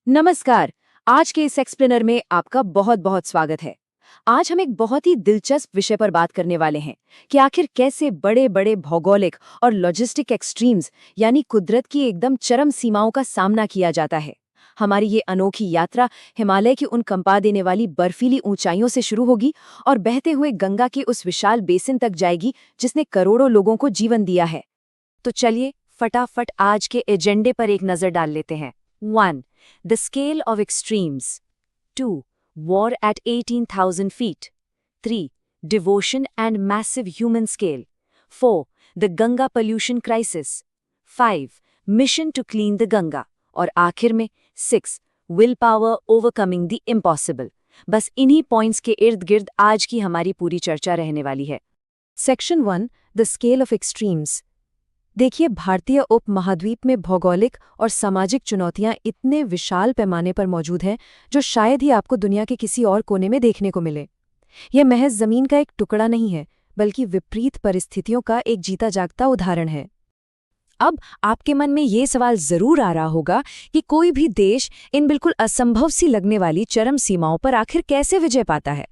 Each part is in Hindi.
नमस्कार। आज के इस एक्सप्लेनर में आपका बहुत बहुत स्वागत है। आज हम एक बहुत ही दिलचस्प विषय पर बात करने वाले हैं कि आखिर कैसे बड़े बड़े भौगोलिक और लॉजिस्टिक एक्सट्रीम्स यानी कुदरत की एकदम चरम सीमाओं का सामना किया जाता है। हमारी ये अनोखी यात्रा हिमालय की उन कंपा देने वाली बर्फीली ऊंचाइयों से शुरू होगी और बहते हुए गंगा के उस विशाल बेसिन तक जाएगी जिसने करोड़ों लोगों को जीवन दिया है। तो चलिए फटाफट आज के एजेंडे पर एक नजर डाल लेते हैं। 1. The scale of extremes. 2. War at 18,000 feet. 3. Devotion and massive human scale. 4. The Ganga pollution crisis. 5. Mission to clean the Ganga. और आखिर में 6. Willpower overcoming the impossible. बस इन्हीं पॉइंट्स के इर्द गिर्द आज की हमारी पूरी चर्चा रहने वाली है। Section 1. The scale of extremes. देखिए, भारतीय उपमहाद्वीप में भौगोलिक और सामाजिक चुनौतियां इतने विशाल पैमाने पर मौजूद हैं जो शायद ही आपको दुनिया के किसी और कोने में देखने को मिले। यह महज जमीन का एक टुकड़ा नहीं है, बल्कि विपरीत परिस्थितियों का एक जीता जागता उदाहरण है। अब आपके मन में ये सवाल जरूर आ रहा होगा कि कोई भी देश इन बिल्कुल असंभव सी लगने वाली चरम सीमाओं पर आखिर कैसे विजय पाता है।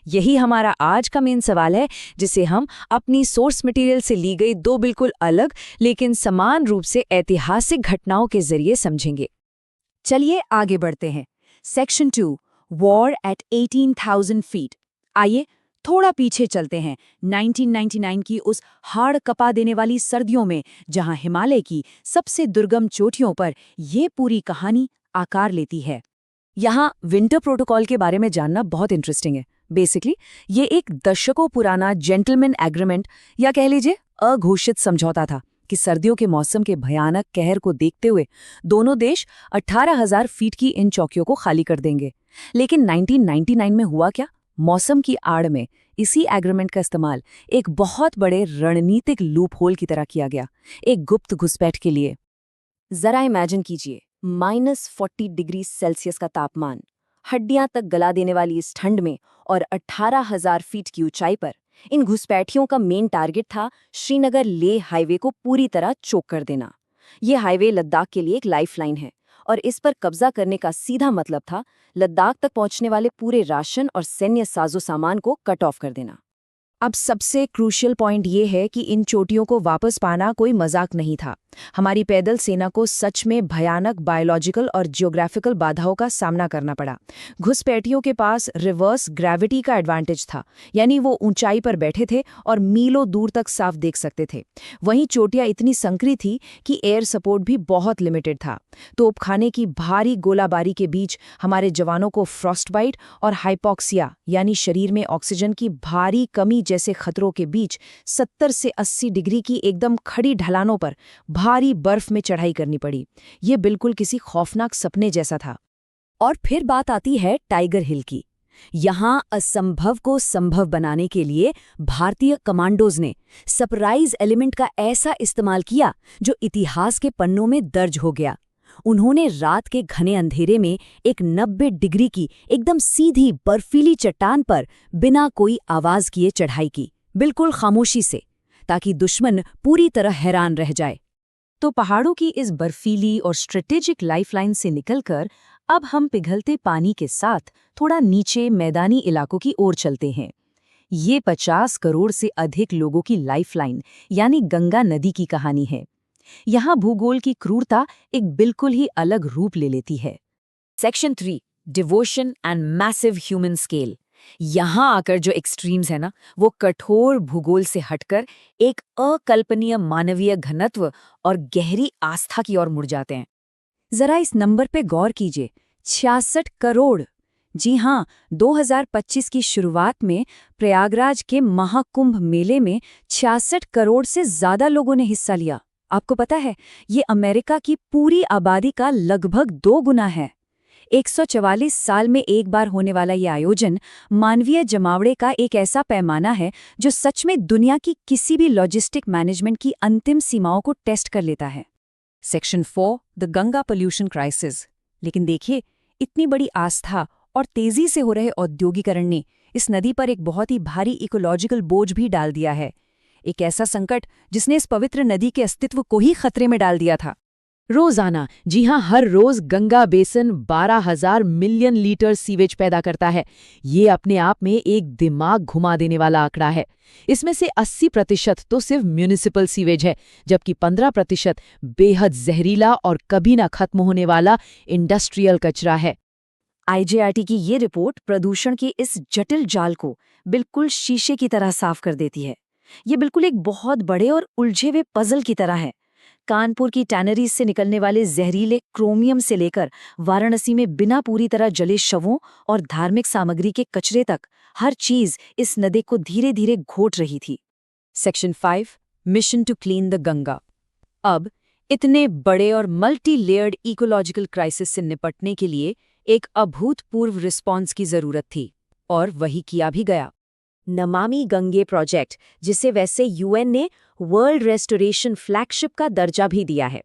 यही हमारा आज का मेन सवाल है, जिसे हम अपनी सोर्स मटेरियल से ली गई दो बिल्कुल अलग लेकिन समान रूप से ऐतिहासिक घटनाओं के जरिए समझेंगे। चलिए आगे बढ़ते हैं। Section 2, war at 18,000 feet. आइए थोड़ा पीछे चलते हैं 1999 की उस हाड़ कपा देने वाली सर्दियों में, जहां हिमालय की सबसे दुर्गम चोटियों पर यह पूरी कहानी आकार लेती है। यहाँ विंटर प्रोटोकॉल के बारे में जानना बहुत इंटरेस्टिंग है। बेसिकली ये एक दशकों पुराना जेंटलमैन एग्रीमेंट या कह लीजिए अघोषित समझौता था कि सर्दियों के मौसम के भयानक कहर को देखते हुए दोनों देश 18,000 फीट की इन चौकियों को खाली कर देंगे। लेकिन 1999 में हुआ क्या? मौसम की आड़ में इसी एग्रीमेंट का इस्तेमाल एक बहुत बड़े रणनीतिक लूप होल की तरह किया गया, एक गुप्त घुसपैठ के लिए। जरा इमेजिन कीजिए, -40 डिग्री सेल्सियस का तापमान, हड्डियां तक गला देने वाली इस ठंड में और 18,000 फीट की ऊंचाई पर इन घुसपैठियों का मेन टारगेट था श्रीनगर लेह हाईवे को पूरी तरह चोक कर देना। ये हाईवे लद्दाख के लिए एक लाइफलाइन है और इस पर कब्जा करने का सीधा मतलब था लद्दाख तक पहुंचने वाले पूरे राशन और सैन्य साजो सामान को कट ऑफ कर देना। अब सबसे क्रूशियल पॉइंट ये है कि इन चोटियों को वापस पाना कोई मजाक नहीं था। हमारी पैदल सेना को सच में भयानक बायोलॉजिकल और जियोग्राफिकल बाधाओं का सामना करना पड़ा। घुसपैठियों के पास रिवर्स ग्रेविटी का एडवांटेज था, यानी वो ऊंचाई पर बैठे थे और मीलों दूर तक साफ देख सकते थे। वहीं चोटियां इतनी संकरी थी कि एयर सपोर्ट भी बहुत लिमिटेड था। तोपखाने की भारी गोलाबारी के बीच हमारे जवानों को फ्रॉस्टबाइट और हाइपोक्सिया यानी शरीर में ऑक्सीजन की भारी कमी जैसे खतरों के बीच 70 से 80 डिग्री की एकदम खड़ी ढलानों पर भारी बर्फ में चढ़ाई करनी पड़ी। ये बिल्कुल किसी खौफनाक सपने जैसा था। और फिर बात आती है टाइगर हिल की। यहां असंभव को संभव बनाने के लिए भारतीय कमांडोज ने सरप्राइज एलिमेंट का ऐसा इस्तेमाल किया जो इतिहास के पन्नों में दर्ज हो गया। उन्होंने रात के घने अंधेरे में एक 90 डिग्री की एकदम सीधी बर्फीली चट्टान पर बिना कोई आवाज किए चढ़ाई की, बिल्कुल खामोशी से, ताकि दुश्मन पूरी तरह हैरान रह जाए। तो पहाड़ों की इस बर्फीली और स्ट्रेटेजिक लाइफलाइन से निकलकर अब हम पिघलते पानी के साथ थोड़ा नीचे मैदानी इलाकों की ओर चलते हैं। ये 50 करोड़ से अधिक लोगों की लाइफलाइन यानी गंगा नदी की कहानी है। यहाँ भूगोल की क्रूरता एक बिल्कुल ही अलग रूप ले लेती है। Section 3, devotion and massive human scale. यहाँ आकर जो एक्सट्रीम्स है ना, वो कठोर भूगोल से हटकर एक अकल्पनीय मानवीय घनत्व और गहरी आस्था की ओर मुड़ जाते हैं। जरा इस नंबर पे गौर कीजिए, 66 करोड़। जी हाँ, 2025 की शुरुआत में प्रयागराज के महाकुंभ मेले में 66 करोड़ से ज्यादा लोगों ने हिस्सा लिया। आपको पता है, ये अमेरिका की पूरी आबादी का लगभग 2 गुना है। 144 साल में एक बार होने वाला ये आयोजन मानवीय जमावड़े का एक ऐसा पैमाना है जो सच में दुनिया की किसी भी लॉजिस्टिक मैनेजमेंट की अंतिम सीमाओं को टेस्ट कर लेता है। Section 4, the Ganga pollution crisis. लेकिन देखिए, इतनी बड़ी आस्था और तेजी से हो रहे औद्योगिकरण ने इस नदी पर एक बहुत ही भारी इकोलॉजिकल बोझ भी डाल दिया है। एक ऐसा संकट जिसने इस पवित्र नदी के अस्तित्व को ही खतरे में डाल दिया था। रोजाना, जी हाँ, हर रोज Ganga basin 12,000 million liter sewage पैदा करता है। ये अपने आप में एक दिमाग घुमा देने वाला आंकड़ा है। इसमें से 80% तो सिर्फ म्यूनिसिपल सीवेज है, जबकि 15% बेहद जहरीला और कभी ना खत्म होने वाला इंडस्ट्रियल कचरा है। आईजेआरटी की ये रिपोर्ट प्रदूषण के इस जटिल जाल को बिल्कुल शीशे की तरह साफ कर देती है। ये बिल्कुल एक बहुत बड़े और उलझे हुए पजल की तरह है। कानपुर की टैनरीज से निकलने वाले जहरीले क्रोमियम से लेकर वाराणसी में बिना पूरी तरह जले शवों और धार्मिक सामग्री के कचरे तक, हर चीज इस नदी को धीरे धीरे घोट रही थी। Section 5, mission to clean the Ganga. अब इतने बड़े और मल्टी लेयर्ड इकोलॉजिकल क्राइसिस से निपटने के लिए एक अभूतपूर्व रिस्पॉन्स की जरूरत थी, और वही किया भी गया। नमामि गंगे प्रोजेक्ट, जिसे वैसे यूएन ने वर्ल्ड रेस्टोरेशन फ्लैगशिप का दर्जा भी दिया है,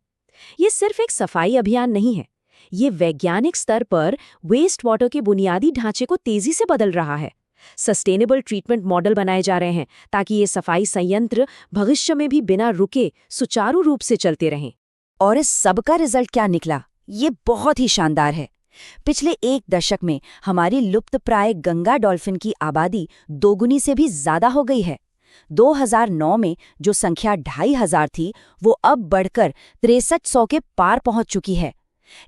ये सिर्फ एक सफाई अभियान नहीं है। ये वैज्ञानिक स्तर पर वेस्ट वाटर के बुनियादी ढांचे को तेजी से बदल रहा है। सस्टेनेबल ट्रीटमेंट मॉडल बनाए जा रहे हैं ताकि ये सफाई संयंत्र भविष्य में भी बिना रुके सुचारू रूप से चलते रहें। और इस सबका रिजल्ट क्या निकला, ये बहुत ही शानदार है। पिछले 1 दशक में हमारी लुप्तप्राय गंगा डॉल्फिन की आबादी दोगुनी से भी ज्यादा हो गई है। 2009 में जो संख्या 2,500 थी, वो अब बढ़कर 6300 के पार पहुंच चुकी है।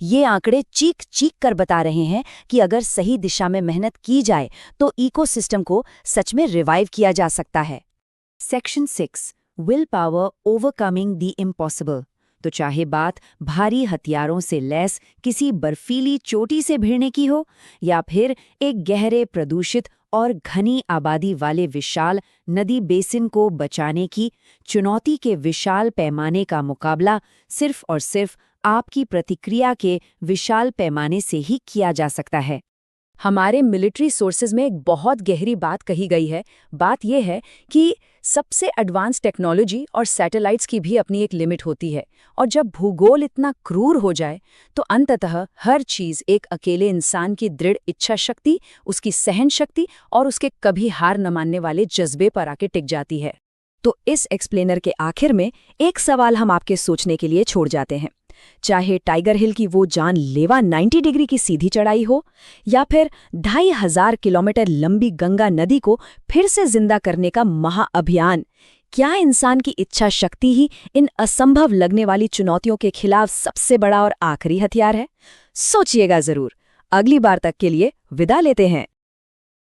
ये आंकड़े चीख चीख कर बता रहे हैं कि अगर सही दिशा में मेहनत की जाए तो इकोसिस्टम को सच में रिवाइव किया जा सकता है। Section 6, will power overcoming the impossible. तो चाहे बात भारी हथियारों से लैस किसी बर्फीली चोटी से भिड़ने की हो, या फिर एक गहरे प्रदूषित और घनी आबादी वाले विशाल नदी बेसिन को बचाने की चुनौती के विशाल पैमाने का मुकाबला सिर्फ और सिर्फ आपकी प्रतिक्रिया के विशाल पैमाने से ही किया जा सकता है। हमारे मिलिट्री सोर्सेज में एक बहुत गहरी बात कही गई है। बात यह है कि सबसे एडवांस टेक्नोलॉजी और सैटेलाइट्स की भी अपनी एक लिमिट होती है, और जब भूगोल इतना क्रूर हो जाए तो अंततः हर चीज़ एक अकेले इंसान की दृढ़ इच्छा शक्ति, उसकी सहन शक्ति और उसके कभी हार न मानने वाले जज्बे पर आके टिक जाती है। तो इस एक्सप्लेनर के आखिर में एक सवाल हम आपके सोचने के लिए छोड़ जाते हैं। चाहे टाइगर हिल की वो जानलेवा 90 डिग्री की सीधी चढ़ाई हो, या फिर 2,500 किलोमीटर लंबी गंगा नदी को फिर से जिंदा करने का महाअभियान, क्या इंसान की इच्छा शक्ति ही इन असंभव लगने वाली चुनौतियों के खिलाफ सबसे बड़ा और आखिरी हथियार है? सोचिएगा जरूर। अगली बार तक के लिए विदा लेते हैं।